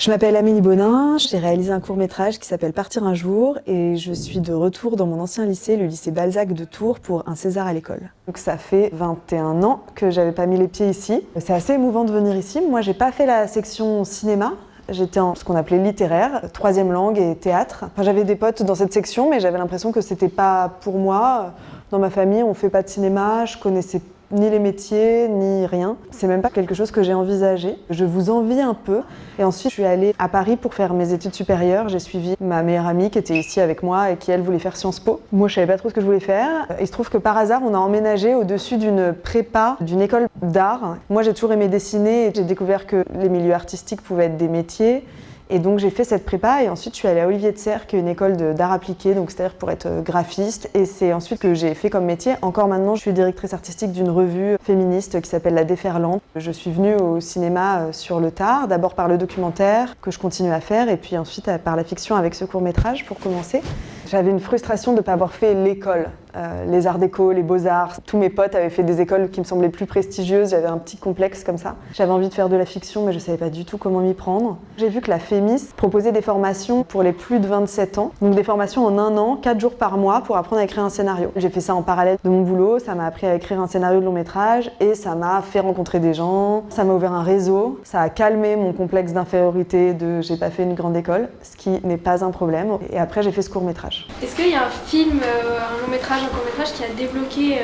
Je m'appelle Amélie Bonin, j'ai réalisé un court-métrage qui s'appelle Partir un jour et je suis de retour dans mon ancien lycée, le lycée Balzac de Tours, pour un César à l'école. Donc ça fait 21 ans que j'avais pas mis les pieds ici. C'est assez émouvant de venir ici. Moi, j'ai pas fait la section cinéma. J'étais en ce qu'on appelait littéraire, troisième langue et théâtre. Enfin, j'avais des potes dans cette section, mais j'avais l'impression que c'était pas pour moi. Dans ma famille, on fait pas de cinéma, je connaissais ni les métiers, ni rien. C'est même pas quelque chose que j'ai envisagé. Je vous envie un peu. Et ensuite, je suis allée à Paris pour faire mes études supérieures. J'ai suivi ma meilleure amie qui était ici avec moi et qui, elle, voulait faire Sciences Po. Moi, je savais pas trop ce que je voulais faire. Il se trouve que par hasard, on a emménagé au-dessus d'une prépa, d'une école d'art. Moi, j'ai toujours aimé dessiner et j'ai découvert que les milieux artistiques pouvaient être des métiers. Et donc j'ai fait cette prépa et ensuite je suis allée à Olivier de Serres, qui est une école d'art appliqué, donc c'est-à-dire pour être graphiste. Et c'est ensuite que j'ai fait comme métier. Encore maintenant, je suis directrice artistique d'une revue féministe qui s'appelle La Déferlante. Je suis venue au cinéma sur le tard, d'abord par le documentaire que je continue à faire et puis ensuite par la fiction avec ce court-métrage pour commencer. J'avais une frustration de ne pas avoir fait l'école, les arts déco, les beaux-arts. Tous mes potes avaient fait des écoles qui me semblaient plus prestigieuses, j'avais un petit complexe comme ça. J'avais envie de faire de la fiction mais je ne savais pas du tout comment m'y prendre. J'ai vu que la Fémis proposait des formations pour les plus de 27 ans, donc des formations en 1 an, 4 jours par mois pour apprendre à écrire un scénario. J'ai fait ça en parallèle de mon boulot, ça m'a appris à écrire un scénario de long métrage et ça m'a fait rencontrer des gens, ça m'a ouvert un réseau, ça a calmé mon complexe d'infériorité de j'ai pas fait une grande école, ce qui n'est pas un problème. Et après j'ai fait ce court-métrage. Est-ce qu'il y a un film, un long métrage, un court métrage qui a débloqué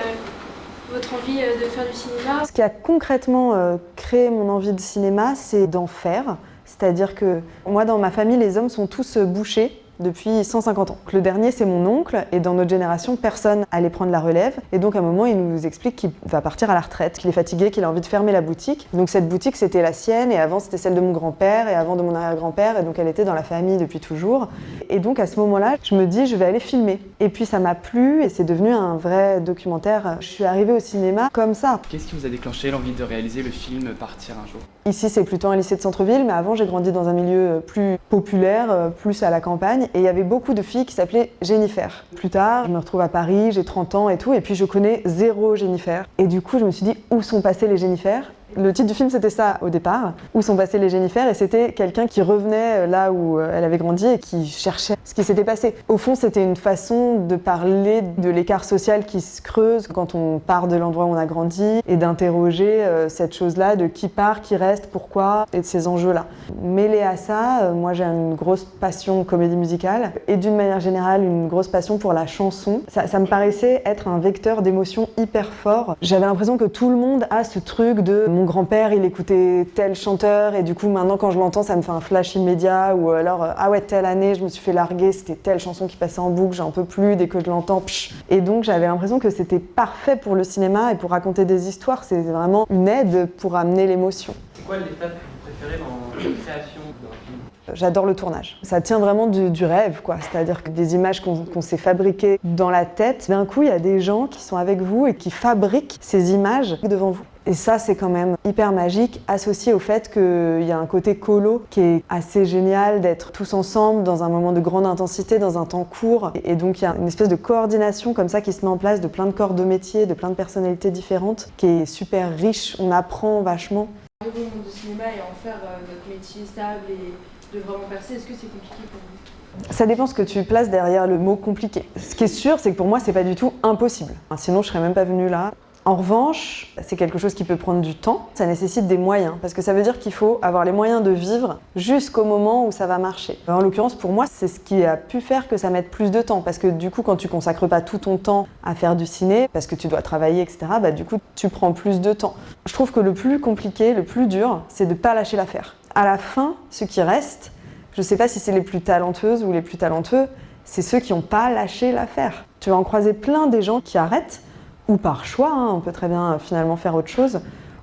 votre envie de faire du cinéma? Ce qui a concrètement créé mon envie de cinéma, c'est d'en faire. C'est-à-dire que moi, dans ma famille, les hommes sont tous bouchers depuis 150 ans. Le dernier, c'est mon oncle, et dans notre génération, personne allait prendre la relève. Et donc, à un moment, il nous explique qu'il va partir à la retraite, qu'il est fatigué, qu'il a envie de fermer la boutique. Donc, cette boutique, c'était la sienne, et avant, c'était celle de mon grand-père, et avant de mon arrière-grand-père, et donc elle était dans la famille depuis toujours. Et donc, à ce moment-là, je me dis, je vais aller filmer. Et puis, ça m'a plu, et c'est devenu un vrai documentaire. Je suis arrivée au cinéma comme ça. Qu'est-ce qui vous a déclenché l'envie de réaliser le film Partir un jour? Ici, c'est plutôt un lycée de centre-ville, mais avant, j'ai grandi dans un milieu plus populaire, plus à la campagne. Et il y avait beaucoup de filles qui s'appelaient Jennifer. Plus tard, je me retrouve à Paris, j'ai 30 ans et tout, et puis je connais 0 Jennifer. Et du coup, je me suis dit, où sont passées les Jennifer ? Le titre du film, c'était ça au départ, Où sont passées les Jennifer, et c'était quelqu'un qui revenait là où elle avait grandi et qui cherchait ce qui s'était passé. Au fond, c'était une façon de parler de l'écart social qui se creuse quand on part de l'endroit où on a grandi et d'interroger cette chose-là de qui part, qui reste, pourquoi, et de ces enjeux-là. Mêlé à ça, moi j'ai une grosse passion comédie musicale et d'une manière générale une grosse passion pour la chanson. Ça me paraissait être un vecteur d'émotions hyper fort. J'avais l'impression que tout le monde a ce truc de mon grand-père, il écoutait tel chanteur et du coup maintenant quand je l'entends ça me fait un flash immédiat ou alors ah ouais telle année je me suis fait larguer, c'était telle chanson qui passait en boucle, j'en peux plus dès que je l'entends. Et donc j'avais l'impression que c'était parfait pour le cinéma et pour raconter des histoires, c'est vraiment une aide pour amener l'émotion. C'est quoi l'étape que vous préférez dans la création d'un film? J'adore le tournage. Ça tient vraiment du rêve, quoi. C'est-à-dire que des images qu'on s'est fabriquées dans la tête, d'un coup, il y a des gens qui sont avec vous et qui fabriquent ces images devant vous. Et ça, c'est quand même hyper magique, associé au fait qu'il y a un côté colo qui est assez génial d'être tous ensemble dans un moment de grande intensité, dans un temps court. Et donc, il y a une espèce de coordination comme ça qui se met en place de plein de corps de métier, de plein de personnalités différentes, qui est super riche. On apprend vachement. Arriver au monde du cinéma et en faire notre métier stable et de vraiment percer, est-ce que c'est compliqué pour vous? Ça dépend ce que tu places derrière le mot compliqué. Ce qui est sûr, c'est que pour moi, c'est pas du tout impossible. Sinon, je serais même pas venue là. En revanche, c'est quelque chose qui peut prendre du temps, ça nécessite des moyens, parce que ça veut dire qu'il faut avoir les moyens de vivre jusqu'au moment où ça va marcher. En l'occurrence, pour moi, c'est ce qui a pu faire que ça mette plus de temps, parce que du coup, quand tu consacres pas tout ton temps à faire du ciné, parce que tu dois travailler, etc., bah du coup, tu prends plus de temps. Je trouve que le plus compliqué, le plus dur, c'est de pas lâcher l'affaire. À la fin, ce qui reste, je sais pas si c'est les plus talentueuses ou les plus talentueux, c'est ceux qui n'ont pas lâché l'affaire. Tu vas en croiser plein des gens qui arrêtent, ou par choix, on peut très bien finalement faire autre chose,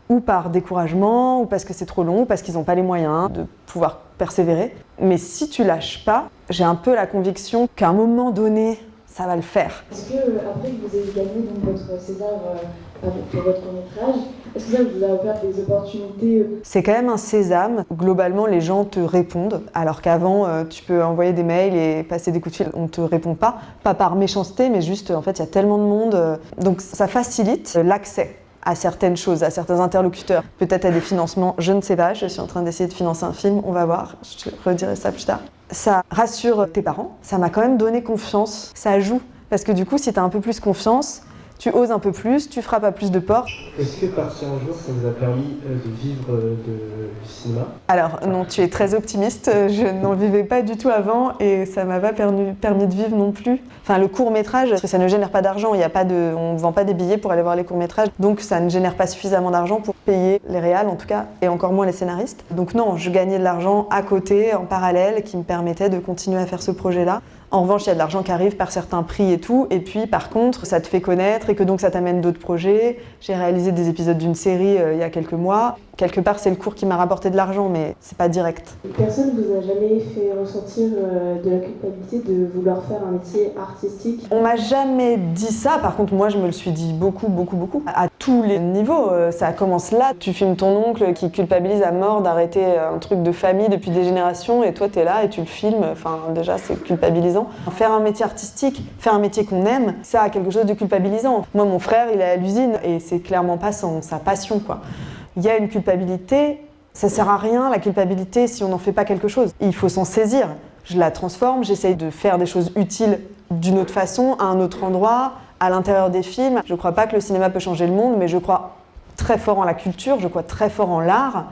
ou par découragement, ou parce que c'est trop long, ou parce qu'ils n'ont pas les moyens de pouvoir persévérer. Mais si tu lâches pas, j'ai un peu la conviction qu'à un moment donné, ça va le faire. Est-ce que après que vous ayez gagné donc, votre César pour votre court-métrage, est-ce que ça vous a offert des opportunités? C'est quand même un sésame. Globalement, les gens te répondent, alors qu'avant, tu peux envoyer des mails et passer des coups de fil. On ne te répond pas par méchanceté, mais juste, en fait, il y a tellement de monde. Donc, ça facilite l'accès à certaines choses, à certains interlocuteurs, peut-être à des financements, je ne sais pas, je suis en train d'essayer de financer un film, on va voir, je te redirai ça plus tard. Ça rassure tes parents, ça m'a quand même donné confiance, ça joue, parce que du coup si tu as un peu plus confiance, tu oses un peu plus, tu frappes à plus de portes. Est-ce que Partir un jour, ça vous a permis de vivre du cinéma? Alors non, tu es très optimiste, je n'en vivais pas du tout avant et ça m'a pas permis de vivre non plus. Enfin le court-métrage, parce que ça ne génère pas d'argent, on ne vend pas des billets pour aller voir les courts-métrages, donc ça ne génère pas suffisamment d'argent pour payer les réals en tout cas, et encore moins les scénaristes. Donc non, je gagnais de l'argent à côté, en parallèle, qui me permettait de continuer à faire ce projet-là. En revanche, il y a de l'argent qui arrive par certains prix et tout, et puis par contre, ça te fait connaître et que donc ça t'amène d'autres projets. J'ai réalisé des épisodes d'une série il y a quelques mois. Quelque part, c'est le cours qui m'a rapporté de l'argent, mais c'est pas direct. Personne ne vous a jamais fait ressentir de la culpabilité de vouloir faire un métier artistique? On m'a jamais dit ça, par contre, moi je me le suis dit beaucoup. À tous les niveaux, ça commence là. Tu filmes ton oncle qui culpabilise à mort d'arrêter un truc de famille depuis des générations, et toi t'es là et tu le filmes, enfin déjà c'est culpabilisant. Faire un métier artistique, faire un métier qu'on aime, ça a quelque chose de culpabilisant. Moi mon frère il est à l'usine et c'est clairement pas sa passion quoi. Il y a une culpabilité, ça sert à rien la culpabilité si on n'en fait pas quelque chose. Il faut s'en saisir. Je la transforme, j'essaye de faire des choses utiles d'une autre façon, à un autre endroit, à l'intérieur des films. Je ne crois pas que le cinéma peut changer le monde, mais je crois très fort en la culture, je crois très fort en l'art,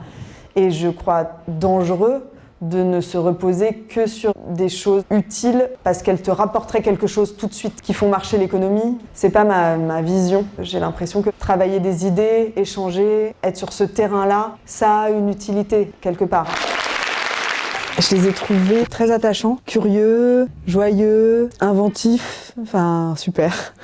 et je crois dangereux de ne se reposer que sur des choses utiles parce qu'elles te rapporteraient quelque chose tout de suite, qui font marcher l'économie. C'est pas ma vision. J'ai l'impression que travailler des idées, échanger, être sur ce terrain-là, ça a une utilité quelque part. Je les ai trouvés très attachants, curieux, joyeux, inventifs, enfin super.